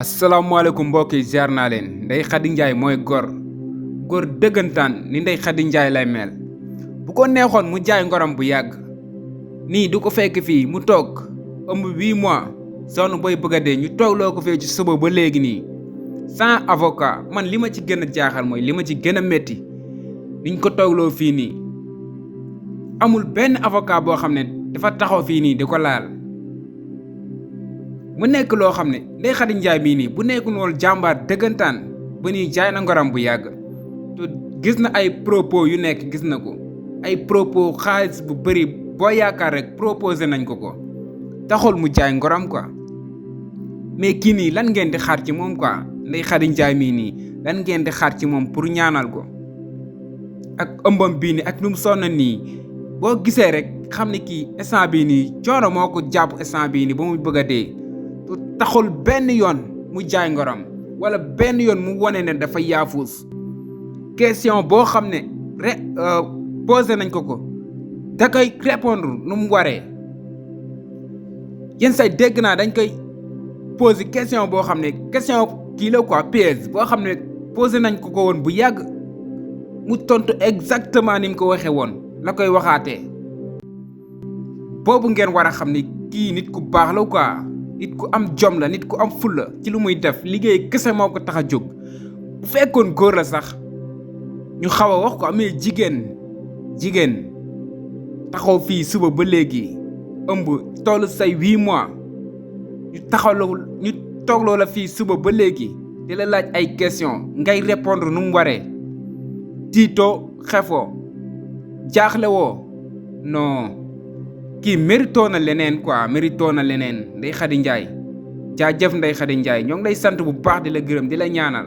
asalaamaaleykum mbokk yi ziar naa leen Ndeye Khady Ndiaye mooy góor dëggantaan ni Ndeye Khady Ndiaye lay mel bu ko neexoon mu jaay ngoram bu yàgg nii du ko fekk fii mu toog ëmb 8 mois sonn boy bëgg a dee ñu toogloo ko fee ci suba ba léegi nii sans avocat man li ma ci gën a jaaxal mooy li ma ci gën a métti niñ ko toogloo fii nii amul benn avocat boo xam ne dafa taxaw fii nii di ko laal mu nekk loo xam ne Ndeye Khady Ndiaye bii nii bu nekkul woon jàmbaar dëggantaan ba nii jaay na ngoram bu yàgg te gis na ay propos yu nekk gis na ko ay propos xaalis bu bëri boo yaakaar rek proposé nañ ko taxul mu jaay ngoram quoi mais kii nii lan ngeen di xaar ci moom quoi Ndeye Khady Ndiaye mii nii lan ngeen di xaar ci moom pour ñaanal ko ak ëmbam bii nii ak nu mu sonn nii boo gisee rek xam ne kii instant bii nii coono moo ko jàpp instant bii nii ba mu bëgg a dee taxul benn yoon mu jaay ngoram wala benn yoon mu wone ne dafa yaafuus question boo xam ne posé nañ ko da koy répondre nu mu waree yenn say dégg naa dañ koy posé question boo xam ne question kii la quoi piège boo xam ne posé nañ ko woon bu yàgg mu tontu exactement ni mu ko waxee woon la koy waxaatee boobu ngeen war a xam ne kii nit ku baax la quoi nit ku am jom la nit ku am fulla ci lu muy def liggéey kese moo ko tax a jóg bu fekkoon góor la sax ñu xaw a wax ko amee jigéen taxaw fii suba ba léegi ëmb tollu say 8 mois ñu toogloo la fii suba ba léegi di la laaj ay question ngay répondre nu mu waree tiitoo xefoo jaaxle woo non kii mérito na leneen quoi mérito na leneen Ndeye Khady Ndiaye jaajëf Ndeye Khady Ndiaye ñoo ngi lay sant bu baax di la gërëm di la ñaanal